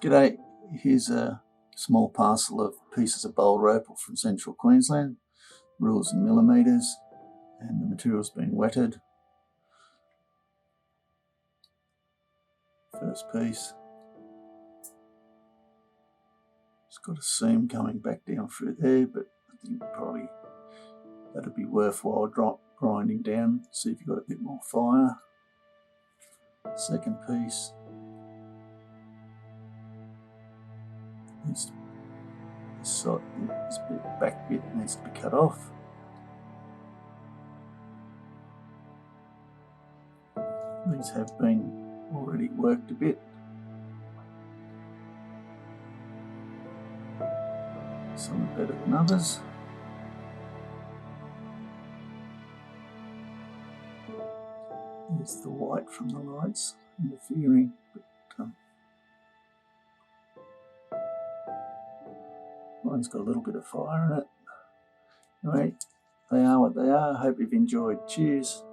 G'day, here's a small parcel of pieces of Boulder Opal from central Queensland, rules in millimetres, and the material's been wetted. First piece, it's got a seam coming back down through there, but I think probably that'd be worthwhile grinding down, see if you've got a bit more fire. Second piece, this back bit needs to be cut off. These have been already worked a bit. Some are better than others. There's the white from the lights interfering, but mine's got a little bit of fire in it. Anyway, they are what they are. I hope you've enjoyed. Cheers.